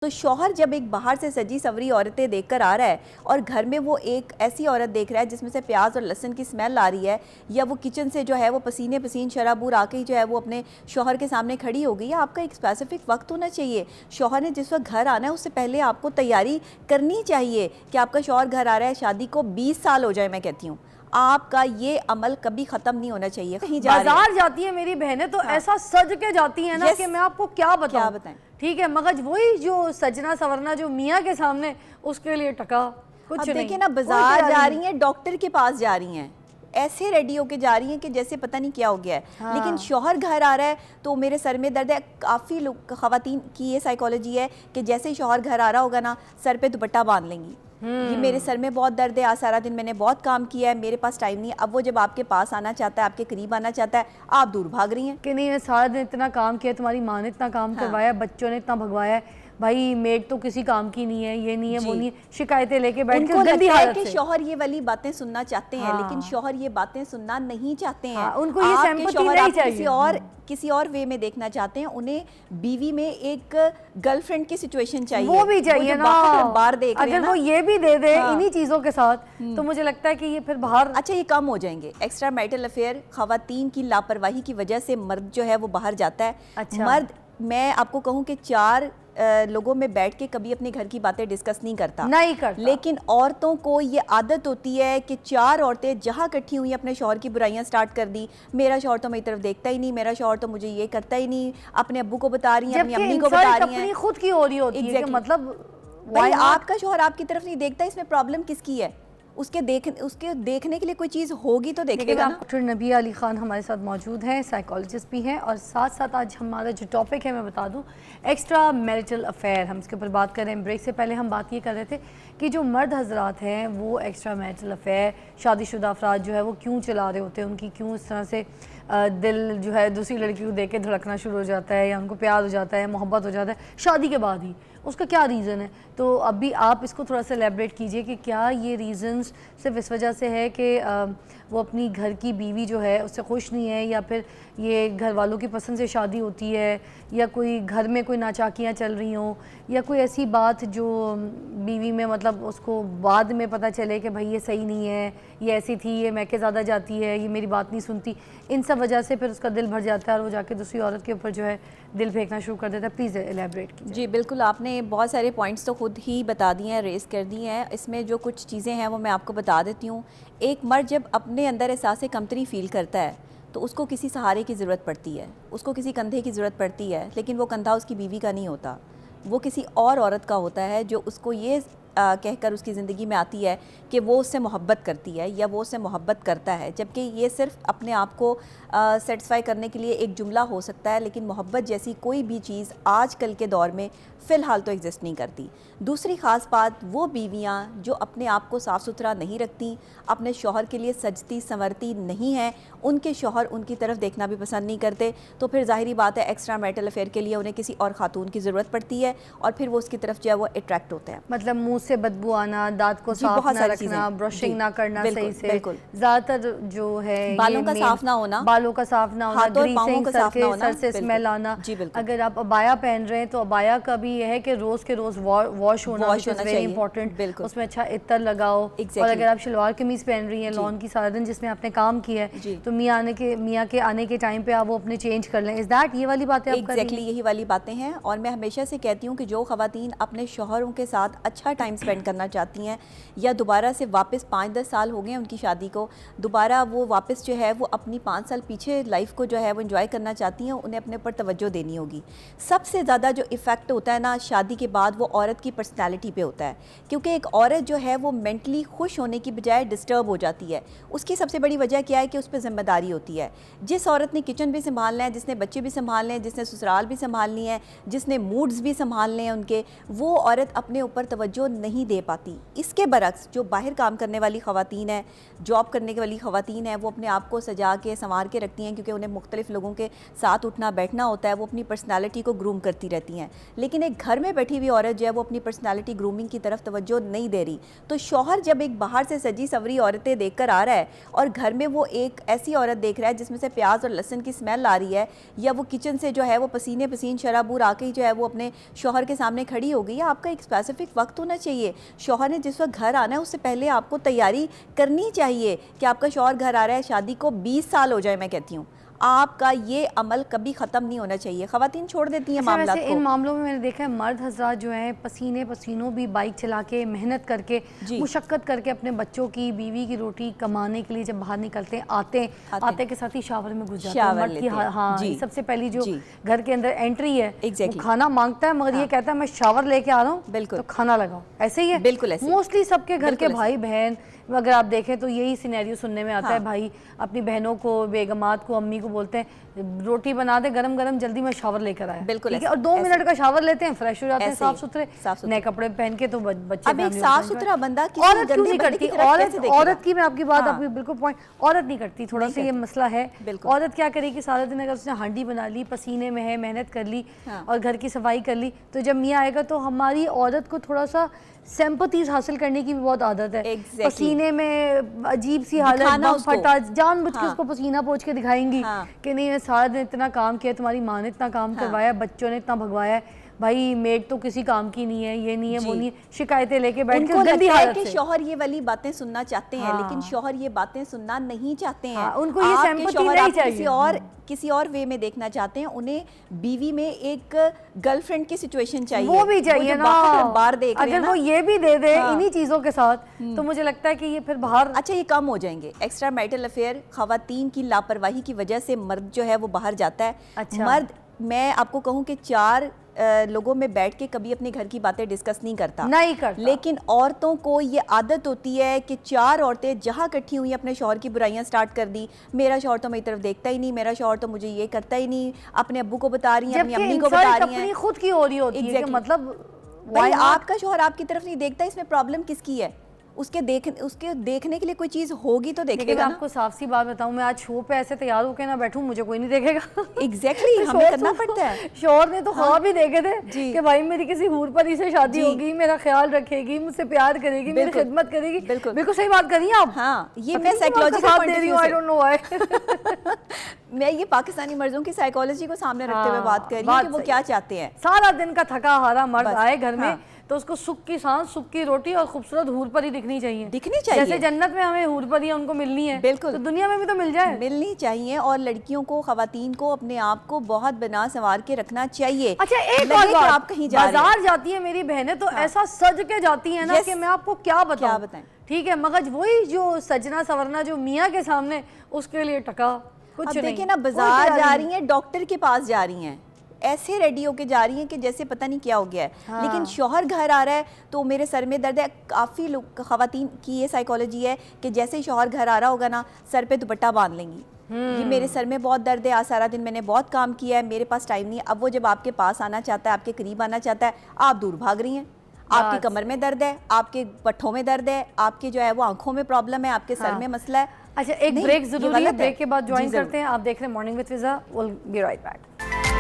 तो शौहर जब एक बाहर से सजी सवरी औरतें देखकर आ रहा है और घर में वो एक ऐसी औरत देख रहा है जिसमें से प्याज और लहसुन की स्मेल आ रही है, या वो किचन से जो है वो पसीने पसीन शराबूर आके ही जो है वो अपने शौहर के सामने खड़ी हो गई है। आपका एक स्पेसिफिक वक्त होना चाहिए। शौहर ने जिस वक्त घर आना है उससे पहले आपको तैयारी करनी चाहिए कि आपका शौहर घर आ रहा है, शादी को 20 साल हो जाए, मैं कहती हूँ आपका ये अमल कभी खत्म नहीं होना चाहिए। कहीं बाजार जाती है मेरी बहनें तो ऐसा सज के जाती है ना कि मैं आपको क्या बताएं। ठीक है, मगर वही जो सजना सवरना जो मियाँ के सामने, उसके लिए टका कुछ नहीं। देखिए ना, बाजार जा रही हैं, डॉक्टर के पास जा रही हैं, ऐसे रेडी होके जा रही हैं कि जैसे पता नहीं क्या हो गया है। हाँ। लेकिन शौहर घर आ रहा है तो मेरे सर में दर्द है। काफ़ी लोग ख़वातीन की ये साइकोलॉजी है कि जैसे ही शौहर घर आ रहा होगा ना, सर पे दुपट्टा बांध लेंगी, ये मेरे सर में बहुत दर्द है, आज सारा दिन मैंने बहुत काम किया है, मेरे पास टाइम नहीं है। अब वो जब आपके पास आना चाहता है, आपके करीब आना चाहता है, आप दूर भाग रही हैं कि नहीं, मैं सारा दिन इतना काम किया, तुम्हारी माँ ने इतना काम करवाया, बच्चों ने इतना भगवाया है, भाई मेड तो किसी काम की नहीं है, ये नहीं है, वो नहीं है, शिकायतें लेके बैठ के गंदी हालत से। शौहर ये वाली बातें सुनना चाहते हैं, लेकिन शौहर ये बातें सुनना नहीं चाहते हैं। उनको ये सिंपैथी नहीं चाहिए, किसी और वे में देखना चाहते हैं। उन्हें बीवी में एक गर्लफ्रेंड की सिचुएशन चाहिए, वो भी चाहिए ना, बाहर देख रहे हैं अगर वो ये भी दे दे इन्हीं चीजों के साथ, तो मुझे लगता है कि ये फिर बाहर अच्छा ये कम हो जाएंगे। एक्स्ट्रा मैरिटल अफेयर, खवातीन की लापरवाही की वजह से मर्द जो है वो बाहर जाता है। अच्छा। मर्द, मैं आपको कहूँ कि 4 लोगों में बैठ के कभी अपने घर की बातें डिस्कस नहीं करता, लेकिन औरतों को ये आदत होती है कि 4 औरतें जहाँ इकट्ठी हुई अपने शौहर की बुराइयां स्टार्ट कर दी। मेरा शौहर तो मेरी तरफ देखता ही नहीं, मेरा शौहर तो मुझे ये करता ही नहीं, अपने अब्बू को बता रही हैं, अपनी अम्मी को बता रही हैं, खुद की हो रही होती है। मतलब भाई आपका शौहर आपकी तरफ नहीं देखता, इसमें प्रॉब्लम किसकी है? उसके देखने के लिए कोई चीज़ होगी तो देखेगा ना। डॉक्टर नबिया अली खान हमारे साथ मौजूद हैं, साइकोलॉजिस्ट भी हैं, और साथ साथ आज हमारा जो टॉपिक है मैं बता दूं, एक्स्ट्रा मैरिटल अफेयर, हम इसके ऊपर बात कर रहे हैं। ब्रेक से पहले हम बात ये कर रहे थे कि जो मर्द हजरात हैं वो एक्स्ट्रा मैरिटल अफेयर, शादीशुदा अफराद जो है वो क्यों चला रहे होते हैं, उनकी क्यों इस तरह से दिल जो है दूसरी लड़की को देख के धड़कना शुरू हो जाता है, या उनको प्यार हो जाता है, मोहब्बत हो जाता है शादी के बाद ही, उसका क्या रीज़न है? तो अभी आप इसको थोड़ा सा एलेबरेट कीजिए कि क्या ये रीज़न्स सिर्फ इस वजह से है कि वो अपनी घर की बीवी जो है उससे खुश नहीं है, या फिर ये घर वालों की पसंद से शादी होती है, या कोई घर में कोई नाचाकियाँ चल रही हों, या कोई ऐसी बात जो बीवी में मतलब उसको बाद में पता चले कि भाई ये सही नहीं है, ये ऐसी थी, ये मैके ज़्यादा जाती है, ये मेरी बात नहीं सुनती, इन सब वजह से फिर उसका दिल भर जाता है और वो जाके दूसरी औरत के ऊपर जो है दिल फेंकना शुरू कर देता है। प्लीज़ एलेबरेट कीजिए। जी बिल्कुल, आपने बहुत सारे पॉइंट्स तो खुद ही बता दिए हैं, रेस कर दिए हैं। इसमें जो कुछ चीज़ें हैं वो मैं आपको बता देती हूँ। एक मर्द जब अपने अंदर एहसास कमतरी फील करता है तो उसको किसी सहारे की ज़रूरत पड़ती है, उसको किसी कंधे की ज़रूरत पड़ती है, लेकिन वो कंधा उसकी बीवी का नहीं होता, वो किसी और औरत का होता है जो उसको ये कहकर उसकी ज़िंदगी में आती है कि वो उससे मोहब्बत करती है या वो उससे मोहब्बत करता है, जबकि ये सिर्फ अपने आप को सेटिस्फाई करने के लिए एक जुमला हो सकता है, लेकिन मोहब्बत जैसी कोई भी चीज़ आजकल के दौर में फ़िलहाल तो एग्जिस्ट नहीं करती। दूसरी ख़ास बात, वो बीवियाँ जो अपने आप को साफ़ सुथरा नहीं रखती, अपने शौहर के लिए सजती संवरती नहीं हैं, उनके शौहर उनकी तरफ देखना भी पसंद नहीं करते, तो फिर ज़ाहिरी बात है एक्स्ट्रा मैरिटल अफेयर के लिए उन्हें किसी और खातून की ज़रूरत पड़ती है और फिर वो उसकी तरफ जो है वो अट्रैक्ट होते हैं। मतलब मुंह से बदबू आना, दांत को साफ ना रखना, ब्रशिंग ना करना सही से, ज़्यादातर जो है बालों का साफ ना होना, बालों का साफ ना होना, ग्रीसिंग, सर से स्मेल आना। अगर आप अबाया पहन रहे हैं तो अबाया का भी यह है कि रोज के रोज वॉश होना वेरी इंपॉर्टेंट, उसमें अच्छा इत्र लगाओ। और अगर आप शलवार कमीज पहन रही हैं लॉन की सारा दिन जिसमें आपने काम किया है, तो मियाँ के आने के टाइम पे आप वो अपने चेंज कर लें। इज दैट ये वाली बातें? एग्जैक्टली यही वाली बातें हैं। और मैं हमेशा से कहती हूँ कि जो ख़वातीन अपने शौहरों के साथ अच्छा टाइम स्पेंड करना चाहती हैं, या दोबारा से वापस 5-10 साल हो गए उनकी शादी को, दोबारा वो वापस जो है वो अपनी 5 साल पीछे लाइफ को जो है वो एंजॉय करना चाहती हैं, उन्हें अपने ऊपर तवज्जो देनी होगी। सबसे ज़्यादा जो इफ़ेक्ट होता है ना शादी के बाद, वो औरत की पर्सनैलिटी पे होता है, क्योंकि एक औरत जो है वो मेंटली खुश होने की बजाय डिस्टर्ब हो जाती है। उसकी सबसे बड़ी वजह क्या है कि उस पर जिम्मेदारी होती है। जिस औरत ने किचन भी संभालना है, जिसने बच्चे भी संभालने हैं, जिसने ससुराल भी संभालनी है, जिसने मूड्स भी संभालने हैं उनके, वो औरत अपने ऊपर तवज्जो नहीं दे पाती। इसके बरक्स जो बाहर काम करने वाली ख़वातीन हैं, जॉब करने वाली ख़वातीन हैं, वो अपने आप को सजा के संवार के रखती हैं क्योंकि उन्हें मुख्तलिफ लोगों के साथ उठना बैठना होता है, वो अपनी पर्सनैलिटी को ग्रूम करती रहती हैं। लेकिन एक घर में बैठी हुई औरत जो है वो अपनी पर्सनैलिटी ग्रूमिंग की तरफ तवज्जो नहीं दे रही। तो शौहर जब एक बाहर से सजी सवरी औरतें देख कर आ रहा है और घर में वो एक ऐसी औरत देख रहा है जिसमें से प्याज और लहसुन की स्मेल आ रही है, या वो किचन से जो है वो पसीने पसीन शराबूर आके ही जो है वो अपने शौहर के सामने खड़ी हो गई है, आपका एक स्पेसिफिक वक्त होना चाहिए। शौहर ने जिस वक्त घर आना है उससे पहले आपको तैयारी करनी चाहिए कि आपका शौहर घर आ रहा है, शादी को 20 साल हो जाए, मैं कहती हूँ आपका ये अमल कभी ख़त्म नहीं होना चाहिए। ख़वातीन छोड़ देती हैं मामला को। इन मामलों में मैंने देखा है मर्द हज़रात जो हैं पसीने पसीनों भी बाइक चला के मेहनत करके मुशक्क़त करके अपने बच्चों की बीवी की रोटी कमाने के लिए जब बाहर निकलते हैं आते के साथ ही शावर में घुस जाते हैं। मर्द की हाँ सबसे पहली जो घर के अंदर एंट्री है वो खाना मांगता है, मगर ये कहता है मैं शावर लेके आ रहा हूँ, बिल्कुल तो खाना लगाओ। ऐसे ही है बिल्कुल ऐसे मोस्टली सबके घर के भाई बहन अगर आप देखें तो यही सिनेरियो सुनने में आता है। भाई अपनी बहनों को, बेगमात को, अम्मी को बोलते हैं रोटी बना दे गरम गरम, जल्दी मैं शावर लेकर आया। बिल्कुल ठीक है, और 2 मिनट का शावर लेते हैं, फ्रेश हो जाते हैं, साफ सुथरे नए कपड़े पहन के। तो बच्चे अब एक साफ सुथरा बंदा औरत क्यों नहीं करती? औरत की मैं आपकी बात आपकी बिल्कुल पॉइंट, औरत नहीं करती, थोड़ा सा ये मसला है। औरत क्या करेगी सारा दिन, अगर उसने हांडी बना ली, पसीने में है, मेहनत कर ली और घर की सफाई कर ली, तो जब मियाँ आएगा तो हमारी औरत को थोड़ा सा सिंपैथीज हासिल करने की भी बहुत आदत है। पसीने में अजीब सी हालत, फटा जानबूझ के उसको पसीना पोंछ के दिखाएंगी कि नहीं सारा दिन इतना काम किया, तुम्हारी माँ ने इतना काम करवाया, बच्चों ने इतना भगवाया है, भाई मेड तो किसी काम की नहीं है, ये नहीं है, वो नहीं है, शिकायतें लेके बैठ के गंदी हालत से। शौहर ये वाली बातें सुनना चाहते हैं लेकिन शौहर ये बातें सुनना नहीं चाहते हैं। उनको ये सिंपैथी नहीं चाहिए, किसी और वे में देखना चाहते हैं। उन्हें बीवी में एक गर्लफ्रेंड की सिचुएशन चाहिए, वो भी चाहिए ना। बाहर देख रहे हैं अगर वो ये भी दे दे इन्हीं चीजों के साथ, तो मुझे लगता है कि ये फिर बाहर अच्छा ये कम हो जाएंगे। एक्स्ट्रा मैरिटल अफेयर खवातीन की लापरवाही की वजह से मर्द जो है वो बाहर जाता है। मर्द मैं आपको कहूँ कि 4 लोगों में बैठ के कभी अपने घर की बातें डिस्कस नहीं करता, लेकिन औरतों को ये आदत होती है कि 4 औरतें जहाँ इकट्ठी हुई अपने शौहर की बुराइयां स्टार्ट कर दी। मेरा शौहर तो मेरी तरफ देखता ही नहीं, मेरा शौहर तो मुझे ये करता ही नहीं, अपने अब्बू को बता रही हैं, अपनी अम्मी को बता रही हैं, खुद की हो रही होती है। मतलब भाई आपका शौहर आपकी तरफ नहीं देखता, इसमें प्रॉब्लम किसकी है? उसके देखने के लिए कोई चीज होगी तो देखेगा ना। आपको साफ सी बात बताऊं, मैं आज शो पे ऐसे तैयार होकर ना बैठूं, मुझे कोई नहीं देखेगा। एग्जैक्टली हमें करना पड़ता है। शौहर ने तो ख्वाब भी देखे थे कि भाई मेरी किसी हूर परी से शादी होगी, मेरा ख्याल रखेगी, मुझसे प्यार करेगी, मेरी खिदमत करेगी। बिल्कुल सही बात करिए आप। हाँ, ये मैं साइकोलॉजी का दे रही हूं, आई डोंट नो व्हाई। मैं ये पाकिस्तानी मर्दों की साइकोलॉजी को सामने रखते हुए बात कर रही हूं कि वो क्या चाहते हैं। सारा दिन का थका हारा मर्द आए घर में तो उसको सुख की सांस, सुख की रोटी और खूबसूरत हूर परी दिखनी चाहिए। जैसे जन्नत में हमें हूर परी उनको मिलनी है, बिल्कुल तो दुनिया में भी तो मिल जाए, मिलनी चाहिए। और लड़कियों को, खवातीन को अपने आप को बहुत बना संवार के रखना चाहिए। अच्छा एक और बात, आप कहीं बाजार जाती है मेरी बहनें तो ऐसा सज के जाती है ना कि मैं आपको क्या बताऊं। ठीक है, मगर वही जो सजना सवरना जो मियाँ के सामने, उसके लिए टका कुछ नहीं। देखिए ना, बाजार जा रही है, डॉक्टर के पास जा रही हैं, ऐसे रेडी होके जा रही हैं कि जैसे पता नहीं क्या हो गया है। लेकिन शौहर घर आ रहा है तो मेरे सर में दर्द है। काफ़ी लोग, खवातीन की ये साइकोलॉजी है कि जैसे ही शौहर घर आ रहा होगा ना, सर पे दुपट्टा बांध लेंगी, ये मेरे सर में बहुत दर्द है, आज सारा दिन मैंने बहुत काम किया है, मेरे पास टाइम नहीं है। अब वो जब आपके पास आना चाहता है, आपके करीब आना चाहता है, आप दूर भाग रही हैं। आपकी कमर में दर्द है, आपके पट्ठों में दर्द है, आपके जो है वो आंखों में प्रॉब्लम है, आपके सर में मसला है। अच्छा एक ब्रेक जरूरी है, ब्रेक के बाद ज्वाइन करते हैं। आप देख रहे हैं morning with Fiza, will be right back.